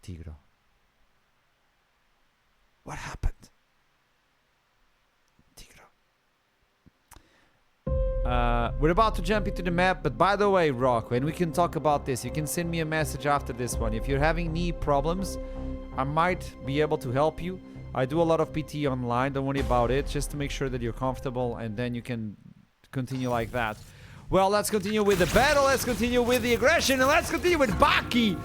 Tigro. What happened? Tigro. We're about to jump into the map, but by the way, Rock, and we can talk about this, you can send me a message after this one. If you're having knee problems, I might be able to help you. I do a lot of PT online, don't worry about it, just to make sure that you're comfortable, and then you can continue like that. Well, let's continue with the battle, let's continue with the aggression, and let's continue with Baki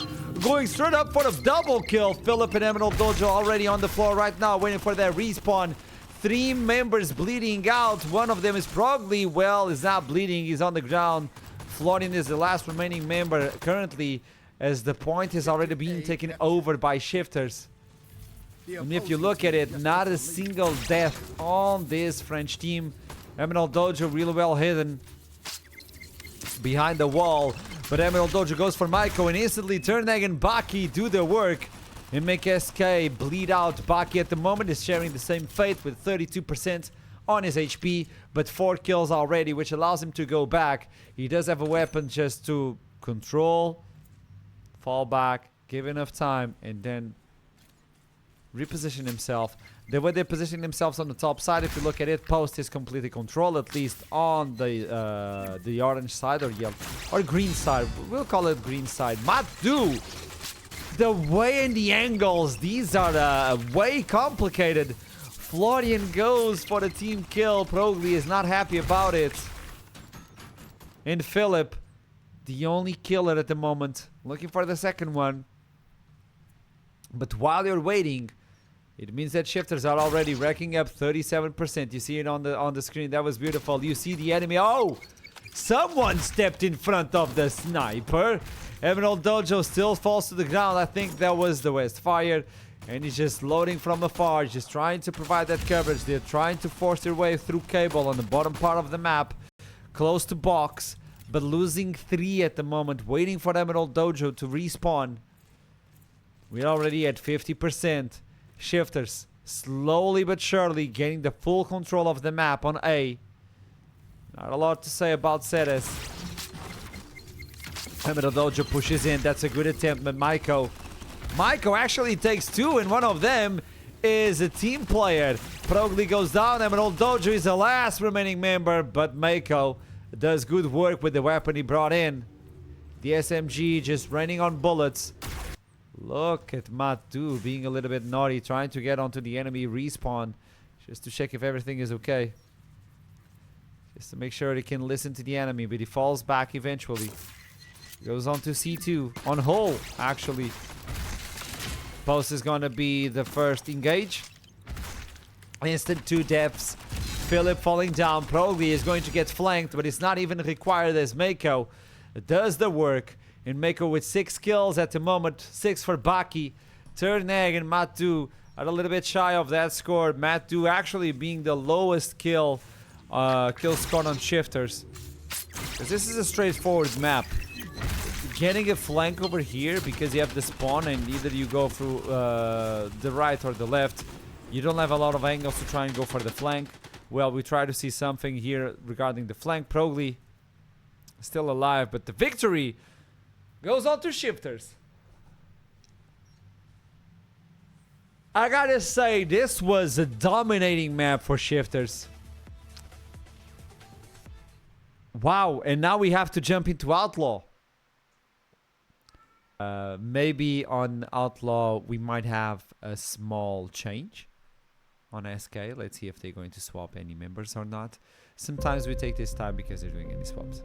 going straight up for the double kill. Philip and Emerald Dojo already on the floor right now, waiting for their respawn. 3 members bleeding out. One of them is Progly. Well, he's not bleeding, he's on the ground. Florian is the last remaining member currently, as the point has already been taken over by Shifters. And if you look at it, not a single death on this French team. Emerald Dojo really well hidden behind the wall, but Emerald Dojo goes for Maiko, and instantly Turnegg and Baki do the work and make SK bleed out. Baki at the moment is sharing the same fate with 32% on his HP, but 4 kills already, which allows him to go back. He does have a weapon just to control, fall back, give enough time, and then reposition himself. The way they're positioning themselves on the top side, if you look at it, Post is completely controlled, at least on the orange side or yellow or green side. We'll call it green side. Matu, the way and the angles, these are way complicated. Florian goes for the team kill. Progly is not happy about it. And Philip, the only killer at the moment, looking for the second one. But while you're waiting, it means that Shifters are already racking up 37%. You see it on the screen. That was beautiful. You see the enemy. Oh! Someone stepped in front of the sniper. Emerald Dojo still falls to the ground. I think that was the Westfire. And he's just loading from afar. Just trying to provide that coverage. They're trying to force their way through cable on the bottom part of the map. Close to box. But losing 3 at the moment. Waiting for Emerald Dojo to respawn. We're already at 50%. Shifters slowly but surely getting the full control of the map on A. Not a lot to say about Ceres. Emerald Dojo pushes in. That's a good attempt, but Maiko actually takes 2, and one of them is a team player. Progly goes down. Emerald Dojo is the last remaining member, but Maiko does good work with the weapon he brought in. The SMG just raining on bullets. Look at Matu being a little bit naughty, trying to get onto the enemy respawn just to check if everything is okay. Just to make sure he can listen to the enemy, but he falls back eventually. Goes on to C2, on hole actually. Post is gonna be the first engage. Instant 2 deaths. Philip falling down. Progly is going to get flanked, but it's not even required as Maiko does the work. And Maiko with 6 kills at the moment, 6 for Baki. Turnegg and Matu are a little bit shy of that score. Matu actually being the lowest kill score on Shifters. This is a straightforward map. Getting a flank over here because you have the spawn and either you go through the right or the left. You don't have a lot of angles to try and go for the flank. Well, we try to see something here regarding the flank. Progly still alive, but the victory goes on to Shifters. I gotta say, this was a dominating map for Shifters. Wow, and now we have to jump into Outlaw. Maybe on Outlaw we might have a small change on SK. Let's see if they're going to swap any members or not. Sometimes we take this time because they're doing any swaps.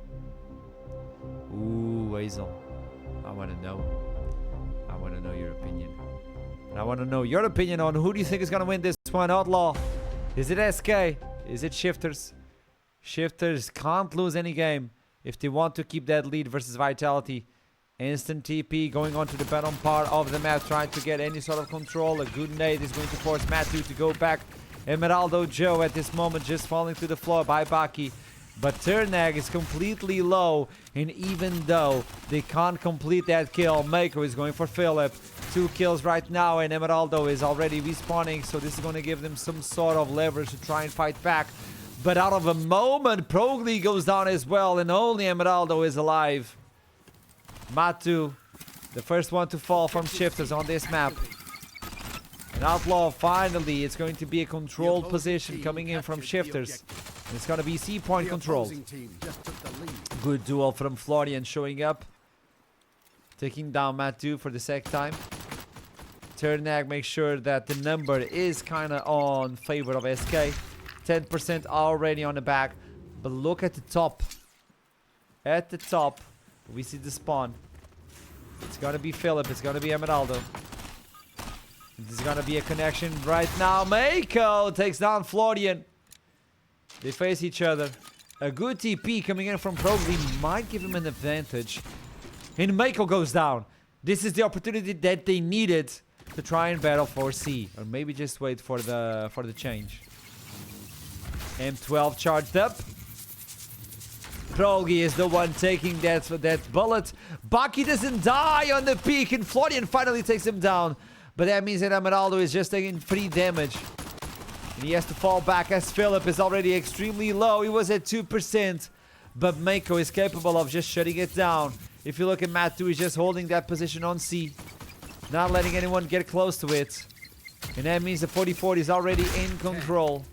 Ooh, Hazel. I want to know. I want to know your opinion. And I want to know your opinion on who do you think is going to win this one. Outlaw. Is it SK? Is it Shifters? Shifters can't lose any game if they want to keep that lead versus Vitality. Instant TP going on to the bottom part of the map, trying to get any sort of control. A good nade is going to force Matu to go back. Emeraldo Joe at this moment just falling to the floor by Baki. But Turnegg is completely low, and even though they can't complete that kill, Maiko is going for Philip. 2 kills right now, and Emeraldo is already respawning, so this is going to give them some sort of leverage to try and fight back. But out of a moment, Progly goes down as well, and only Emeraldo is alive. Matu The first one to fall from Shifters on this map. And Outlaw, finally, it's going to be a controlled position coming in from Shifters. And it's going to be C-point controlled. Good duel from Florian showing up. Taking down Matu for the second time. Turnag makes sure that the number is kind of on favor of SK. 10% already on the back. But look at the top. At the top, we see the spawn. It's going to be Philip. It's going to be Emeraldo. There's gonna be a connection right now. Mako takes down Florian. They face each other. A good TP coming in from Probably might give him an advantage. And Mako goes down. This is the opportunity that they needed to try and battle for C. Or maybe just wait for the change. M12 charged up. Progi is the one taking that bullet. Baki doesn't die on the peak, and Florian finally takes him down. But that means that Emeraldo is just taking free damage. And he has to fall back as Philip is already extremely low. He was at 2%. But Mako is capable of just shutting it down. If you look at Matu, he's just holding that position on C. Not letting anyone get close to it. And that means the 44 is already in control.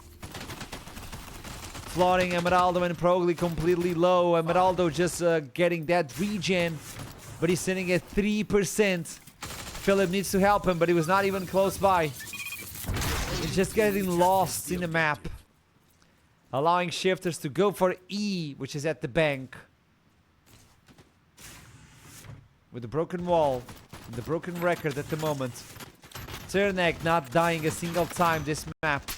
Flooding Emeraldo and Progly completely low. Emeraldo just getting that regen. But he's sitting at 3%. Philip needs to help him, but he was not even close by. He's just getting lost in the map. Allowing Shifters to go for E, which is at the bank. With the broken wall and the broken record at the moment. Cernak not dying a single time this map.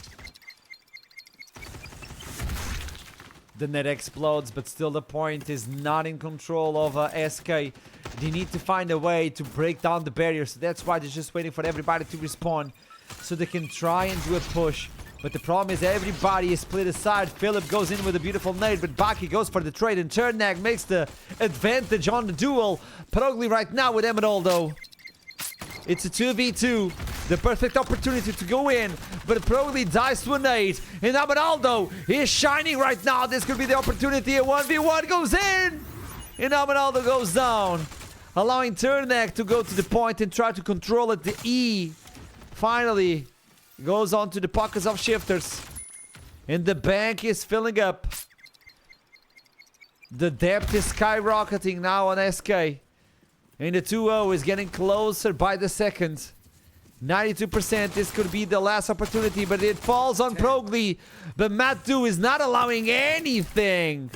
The net explodes, but still the point is not in control of SK. They need to find a way to break down the barrier, so that's why they're just waiting for everybody to respawn so they can try and do a push. But the problem is everybody is split aside. Philip goes in with a beautiful nade, but Baki goes for the trade, and Chernak makes the advantage on the duel. Progly right now with Emeraldo. It's a 2v2. The perfect opportunity to go in, but Progly dies to a nade, and Emeraldo is shining right now. This could be the opportunity. A 1v1 goes in, and Emeraldo goes down. Allowing Turnak to go to the point and try to control it. The E finally goes on to the pockets of Shifters. And the bank is filling up. The depth is skyrocketing now on SK. And the 2-0 is getting closer by the second. 92%, this could be the last opportunity, but it falls on Progly. But Matu is not allowing anything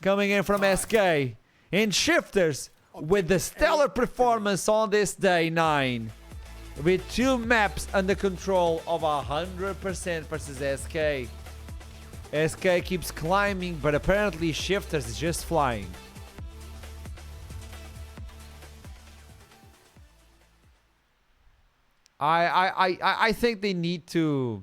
coming in from SK. And Shifters with the stellar performance on this day 9. With 2 maps under control of 100% versus SK. SK keeps climbing, but apparently Shifters is just flying. I think they need to